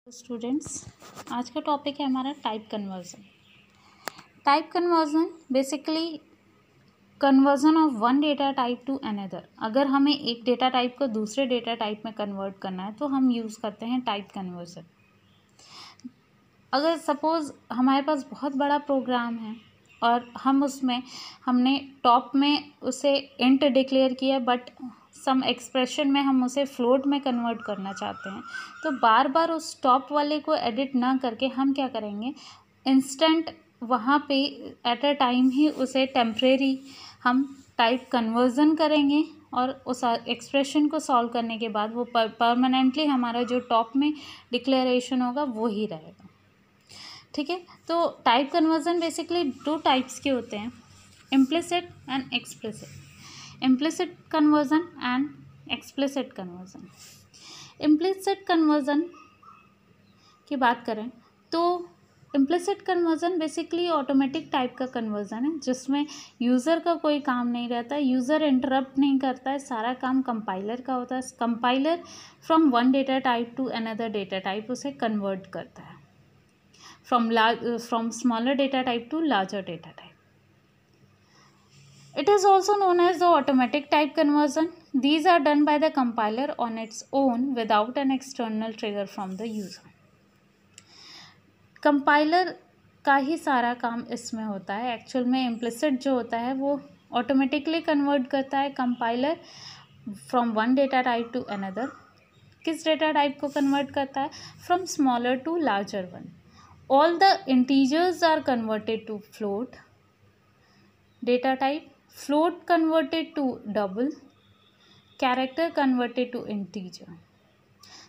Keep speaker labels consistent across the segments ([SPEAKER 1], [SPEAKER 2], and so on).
[SPEAKER 1] Students, आज का topic है हमारा type conversion. Type conversion basically conversion of one data type to another. अगर हमें एक डेटा टाइप को दूसरे डेटा टाइप में कन्वर्ट करना है तो हम यूज़ करते हैं टाइप कन्वर्जन। अगर सपोज़ हमारे पास बहुत बड़ा प्रोग्राम है और हमने टॉप में उसे इंट डिक्लेयर किया बट सम एक्सप्रेशन में हम उसे फ्लोट में कन्वर्ट करना चाहते हैं, तो बार बार उस टॉप वाले को एडिट ना करके हम क्या करेंगे, इंस्टेंट वहाँ पे एट अ टाइम ही उसे टेम्परेरी हम टाइप कन्वर्जन करेंगे और उस एक्सप्रेशन को सॉल्व करने के बाद वो परमानेंटली हमारा जो टॉप में डिक्लेरेशन होगा वो ही रहेगा। ठीक है, तो टाइप कन्वर्जन बेसिकली दो टाइप्स के होते हैं, implicit and explicit. implicit conversion and explicit conversion। implicit conversion की बात करें तो implicit conversion basically automatic type का कन्वर्जन है जिसमें यूज़र का कोई काम नहीं रहता है, यूज़र इंटरप्ट नहीं करता है, सारा काम कंपाइलर का होता है। Compiler from one data type to another data type उसे कन्वर्ट करता है, from smaller data type to larger data type. It is also known as the automatic type conversion. These are done by the compiler on its own without an external trigger from the user. Compiler का ही सारा काम इसमें होता है। Actual में implicit जो होता है वो ऑटोमेटिकली कन्वर्ट करता है compiler from one data type to another. किस डेटा टाइप को कन्वर्ट करता है? From smaller to larger one. All the integers are converted to float data type, float converted to double, character converted to integer।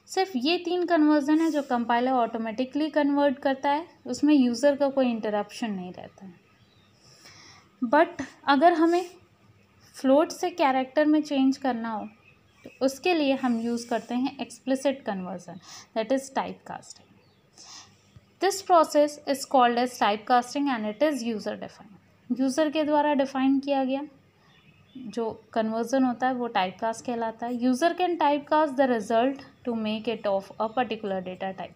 [SPEAKER 1] सिर्फ ये तीन conversion है जो compiler automatically convert करता है, उसमें यूज़र का कोई इंटरप्शन नहीं रहता है। बट अगर हमें फ्लोट से कैरेक्टर में चेंज करना हो तो उसके लिए हम यूज़ करते हैं explicit conversion, that is type casting. This process is called as type casting and it is user defined. User के द्वारा डिफाइन किया गया जो कन्वर्जन होता है वो टाइप कास्ट कहलाता है। User can type cast the result to make it of a particular data type.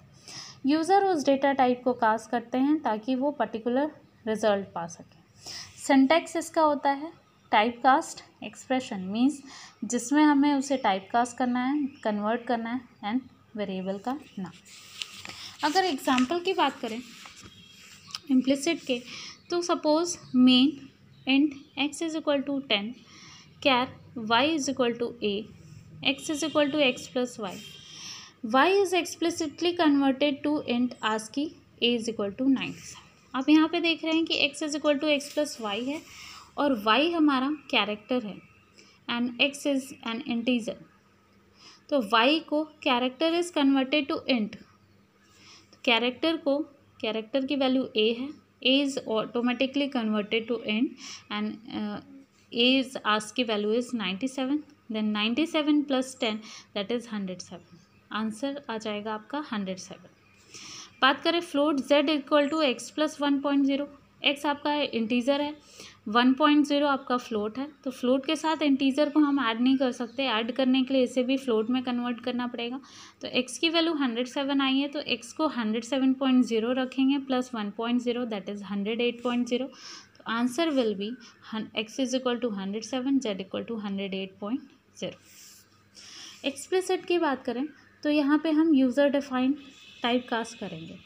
[SPEAKER 1] User उस डेटा टाइप को कास्ट करते हैं ताकि वो पर्टिकुलर रिजल्ट पा सके। सिंटैक्स इसका होता है टाइप कास्ट एक्सप्रेशन, मीन्स जिसमें हमें उसे टाइप कास्ट करना है, कन्वर्ट करना है, एंड वेरिएबल का नाम। अगर एग्जाम्पल की बात करें इम्प्लिसिट के, तो suppose main int x is equal to 10, char y is equal to a, x is equal to x plus y. y is explicitly converted to int ASCII a is equal to 97। आप यहाँ पे देख रहे हैं कि x is equal to x plus y है और y हमारा कैरेक्टर है and x is an integer. तो y को character is converted to int, character की वैल्यू a है, a is automatically converted to int and a is ASCII value is 97, then 97 plus 10 that is 107। Answer आ जाएगा आपका 107। बात करें float z equal to x plus 1.0। x आपका integer है, 1.0 आपका फ्लोट है, तो फ्लोट के साथ इंटीजर को हम ऐड नहीं कर सकते। ऐड करने के लिए इसे भी फ्लोट में कन्वर्ट करना पड़ेगा। तो x की वैल्यू 107 आई है तो x को 107.0 रखेंगे प्लस 1.0 दैट इज़ 108.0। तो answer will be x is equal to 107, z equal to 108.0। Explicit की बात करें तो यहाँ पे हम यूज़र डिफाइन टाइप कास्ट करेंगे।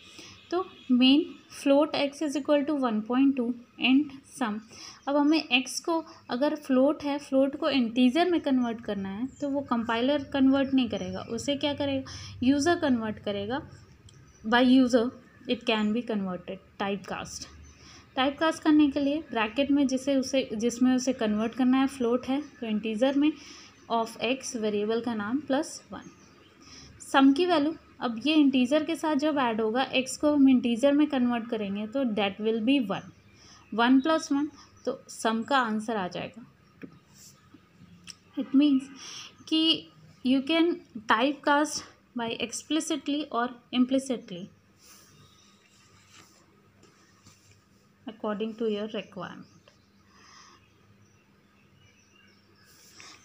[SPEAKER 1] तो main float x is equal to 1.2 int sum. अब हमें x को, अगर फ्लोट है, फ्लोट को इंटीजर में कन्वर्ट करना है तो वो कंपाइलर कन्वर्ट नहीं करेगा, उसे क्या करेगा, यूज़र कन्वर्ट करेगा। By user it can be converted type cast करने के लिए ब्रैकेट में जिसमें उसे कन्वर्ट करना है फ्लोट है तो इंटीजर में ऑफ x वेरिएबल का नाम प्लस 1। सम की वैल्यू, अब ये इंटीजर के साथ जब ऐड होगा x को हम इंटीजर में कन्वर्ट करेंगे तो दैट विल बी 1 प्लस 1, तो सम का आंसर आ जाएगा 2। इट मीन्स कि you can type cast by explicitly और implicitly according to your requirement.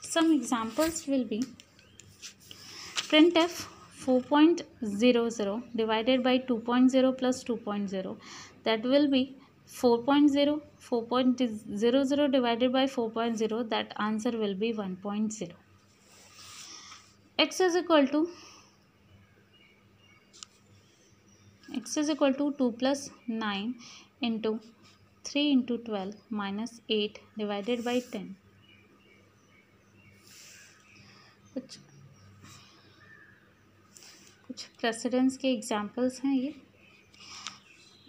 [SPEAKER 1] Some examples will be printf 4.00 divided by 2.0 plus 2.0, that will be 4.0. 4.00 divided by 4.0, that answer will be 1.0. X is equal to 2 plus 9 into 3 into 12 minus 8 divided by 10. कुछ precedence के examples हैं ये.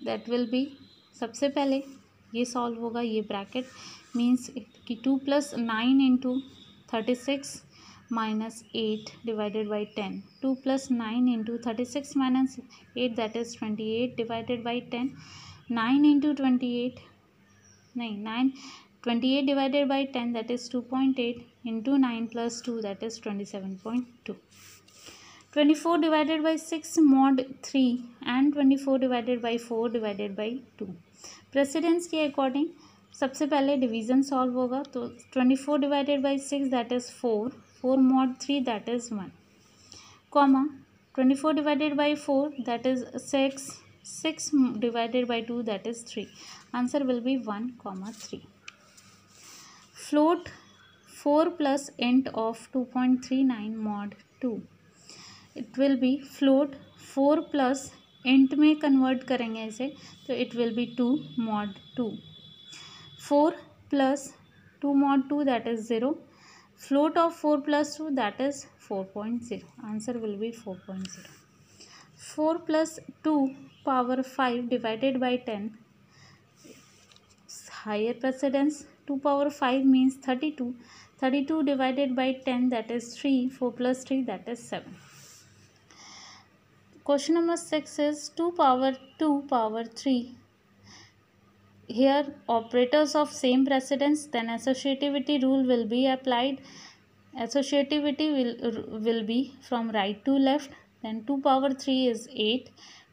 [SPEAKER 1] That will be, सबसे पहले ये solve होगा, ये bracket means कि 2 plus 9 into 36 minus 8 divided by 10. 2 plus 9 into 36 minus 8, that is 28 divided by 10. 9 into 28 नहीं 28 divided by 10, that is 2.8 into 9 plus 2, that is 27.2. 24 divided by 6 mod 3 and 24 divided by 4 divided by 2. Precedence के according सबसे पहले division solve होगा, तो 24 divided by 6, that is 4. 4 mod 3, that is 1. Comma 24 divided by 4, that is 6. 6 divided by 2, that is 3. Answer will be 1, 3. Float 4 plus int of 2.39 mod 2. It will be float 4 plus int में convert करेंगे इसे, तो it will be 2 mod 2. 4 plus 2 mod 2, that is 0. Float of 4 plus 2, that is 4.0. Answer will be 4.0. 4 plus 2 power 5 divided by 10. Higher precedence. 2 power 5 means 32. 32 divided by 10, that is 3. 4 plus 3, that is 7. Question number 6 is 2 power 3. Here operators of same precedence, then associativity rule will be applied. Associativity will be from right to left. Then 2 power 3 is 8.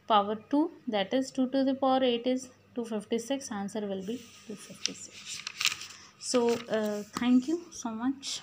[SPEAKER 1] Power 2, that is 2 to the power 8 is 256. Answer will be 256. So thank you so much.